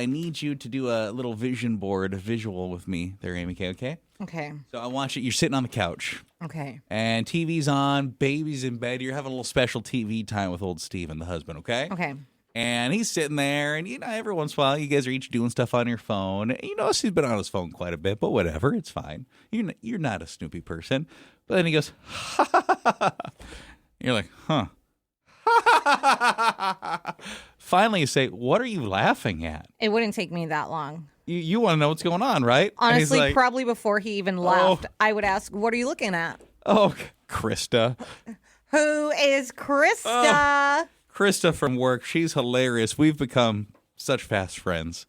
I need you to do a little vision board visual with me there, Amy K, okay? Okay. So I want you're sitting on the couch. Okay. And TV's on, baby's in bed. You're having a little special TV time with old Steven, the husband, okay? Okay. And he's sitting there, and, every once in a while, you guys are each doing stuff on your phone. You notice he's been on his phone quite a bit, but whatever, it's fine. You're not a snoopy person. But then he goes, ha, ha, ha, ha. You're like, huh. Finally, you say, what are you laughing at? It wouldn't take me that long. You want to know what's going on, right? Honestly, like, probably before he even laughed, I would ask, what are you looking at? Oh, Krista. Who is Krista? Krista from work. She's hilarious. We've become such fast friends.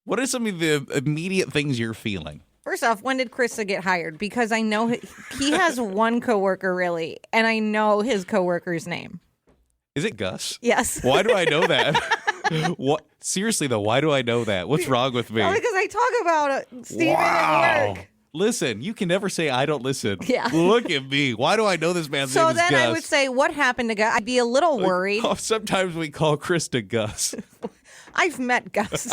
What are some of the immediate things you're feeling? First off, when did Krista get hired? Because I know he has one coworker, really, and I know his coworker's name. Is it Gus? Yes. Why do I know that? What? Seriously, though, why do I know that? What's wrong with me? Well, because I talk about Steven at work. Listen, you can never say I don't listen. Yeah. Look at me. Why do I know this man's name So is then Gus? I would say, what happened to Gus? I'd be a little worried. Oh, sometimes we call Krista Gus. I've met Gus.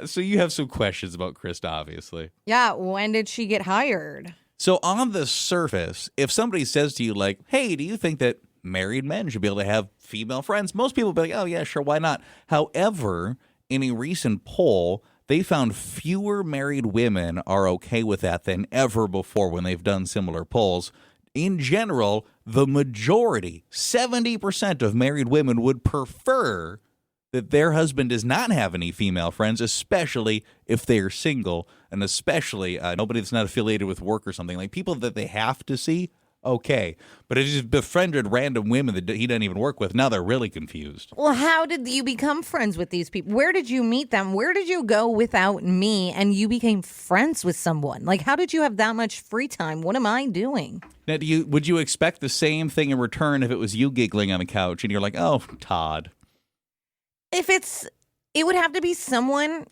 So you have some questions about Krista, obviously. Yeah, when did she get hired? So on the surface, if somebody says to you like, hey, do you think that married men should be able to have female friends? Most people will be like, oh, yeah, sure, why not? However, in a recent poll, they found fewer married women are okay with that than ever before when they've done similar polls. In general, the majority, 70% of married women would prefer that their husband does not have any female friends, especially if they are single, and especially nobody that's not affiliated with work or something. Like people that they have to see, okay. But if he's befriended random women that he doesn't even work with, now they're really confused. Well, how did you become friends with these people? Where did you meet them? Where did you go without me and you became friends with someone? Like, how did you have that much free time? What am I doing? Now, would you expect the same thing in return if it was you giggling on the couch and you're like, oh, Todd? It would have to be someone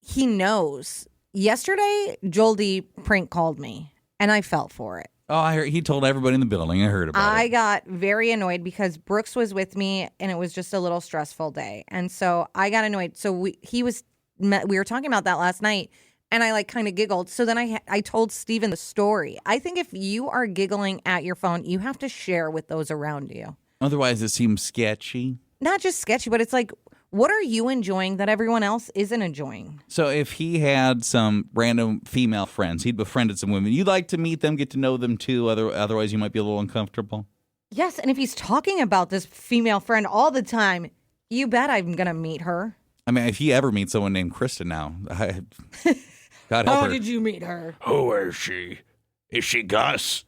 he knows. Yesterday, Joel D. prank called me, and I fell for it. Oh, I heard, he told everybody in the building. I heard about it. I got very annoyed because Brooks was with me, and it was just a little stressful day. And so I got annoyed. So we were talking about that last night, and I kind of giggled. So then I told Steven the story. I think if you are giggling at your phone, you have to share with those around you. Otherwise, it seems sketchy. Not just sketchy, but it's like, what are you enjoying that everyone else isn't enjoying? So if he had some random female friends, he'd befriended some women. You'd like to meet them, get to know them too. Otherwise, you might be a little uncomfortable. Yes, and if he's talking about this female friend all the time, you bet I'm going to meet her. I mean, if you ever meet someone named Krista now, God help her. How did you meet her? Who is she? Is she Gus?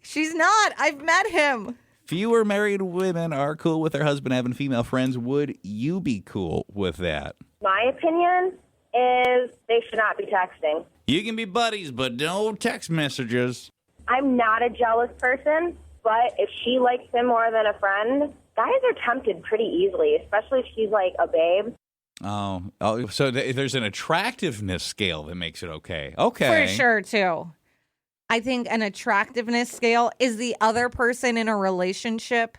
She's not. I've met him. Fewer married women are cool with their husband having female friends. Would you be cool with that? My opinion is they should not be texting. You can be buddies, but no text messages. I'm not a jealous person, but if she likes him more than a friend, guys are tempted pretty easily, especially if she's like a babe. Oh, so there's an attractiveness scale that makes it okay. Okay. For sure, too. I think an attractiveness scale is the other person in a relationship.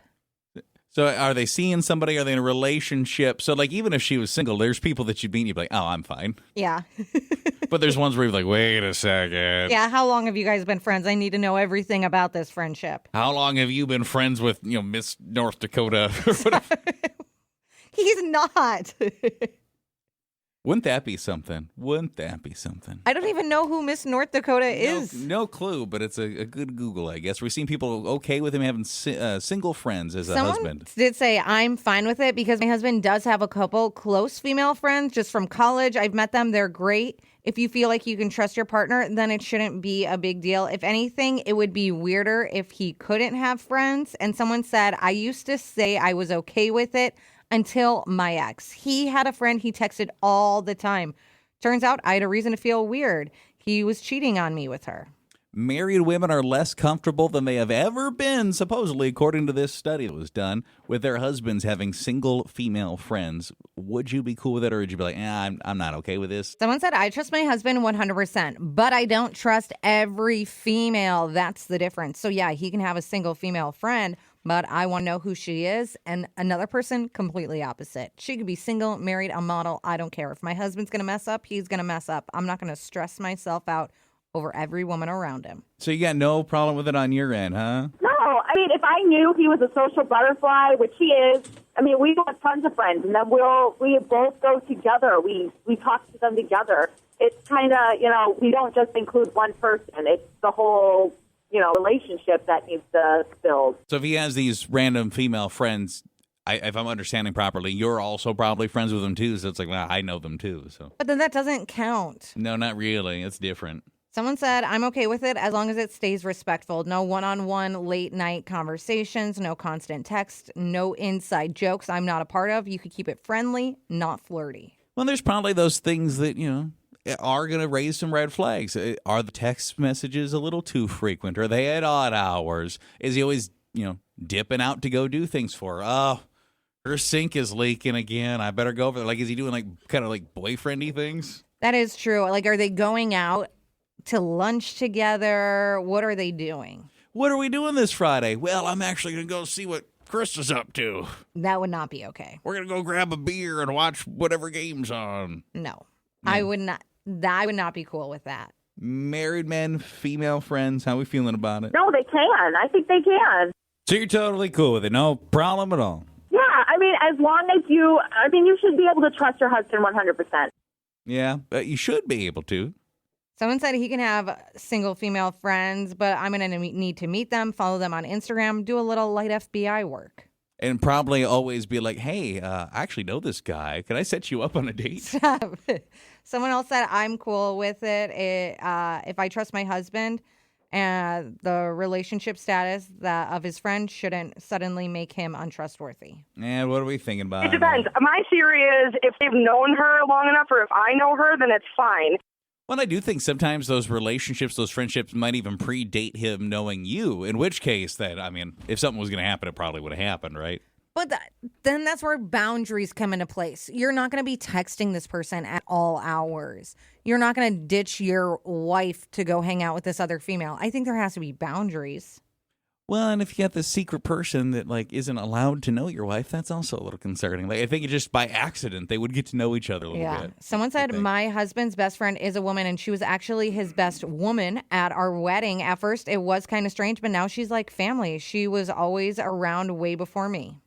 So are they seeing somebody? Are they in a relationship? So even if she was single, there's people that you'd meet and you'd be like, oh, I'm fine. Yeah. But there's ones where you're like, wait a second. Yeah, how long have you guys been friends? I need to know everything about this friendship. How long have you been friends with, Miss North Dakota? He's not. Wouldn't that be something? Wouldn't that be something? I don't even know who Miss North Dakota is. No clue, but it's a good Google, I guess. We've seen people okay with him having single friends as a Someone husband. did say, I'm fine with it because my husband does have a couple close female friends just from college. I've met them. They're great. If you feel like you can trust your partner, then it shouldn't be a big deal. If anything, it would be weirder if he couldn't have friends. And someone said, I used to say I was okay with it until my ex. He had a friend he texted all the time. Turns out I had a reason to feel weird. He was cheating on me with her. Married women are less comfortable than they have ever been, supposedly, according to this study that was done, with their husbands having single female friends. Would you be cool with it, or would you be like, I'm not okay with this? Someone said, I trust my husband 100%, but I don't trust every female. That's the difference. So, yeah, he can have a single female friend, but I want to know who she is. And another person, completely opposite. She could be single, married, a model. I don't care. If my husband's going to mess up, he's going to mess up. I'm not going to stress myself out over every woman around him. So you got no problem with it on your end, huh? No, I mean, if I knew he was a social butterfly, which he is, I mean, we have tons of friends, and then we both go together. We talk to them together. It's kind of, we don't just include one person. It's the whole, relationship that needs to build. So if he has these random female friends, if I'm understanding properly, you're also probably friends with them too. So it's like, well, I know them too. So But then that doesn't count. no, not really. It's different. Someone said, I'm okay with it as long as it stays respectful. No one-on-one late night conversations, no constant text, no inside jokes I'm not a part of. You could keep it friendly, not flirty. Well, there's probably those things that, are going to raise some red flags. Are the text messages a little too frequent? Are they at odd hours? Is he always, dipping out to go do things for her? Oh, her sink is leaking again. I better go over there. Like, is he doing kind of boyfriendy things? That is true. Like, are they going out to lunch together? What are they doing? What are we doing this Friday? Well, I'm actually going to go see what Chris is up to. That would not be okay. We're going to go grab a beer and watch whatever game's on. No. I would not. I would not be cool with that. Married men, female friends, how we feeling about it? No, they can. I think they can. So you're totally cool with it. No problem at all. Yeah, I mean, as long as you should be able to trust your husband 100%. Yeah, but you should be able to. Someone said he can have single female friends, but I'm going to need to meet them, follow them on Instagram, do a little light FBI work. And probably always be like, hey, I actually know this guy. Can I set you up on a date? Someone else said I'm cool with it. If I trust my husband, and the relationship status of his friend shouldn't suddenly make him untrustworthy. And what are we thinking about? It depends. My theory is if they've known her long enough or if I know her, then it's fine. Well, I do think sometimes those relationships, those friendships might even predate him knowing you, in which case if something was going to happen, it probably would have happened, right? But then that's where boundaries come into place. You're not going to be texting this person at all hours. You're not going to ditch your wife to go hang out with this other female. I think there has to be boundaries. Well, and if you got this secret person that isn't allowed to know your wife, that's also a little concerning. I think just by accident they would get to know each other a little bit. Someone said my husband's best friend is a woman, and she was actually his best woman at our wedding. At first, it was kind of strange, but now she's like family. She was always around way before me.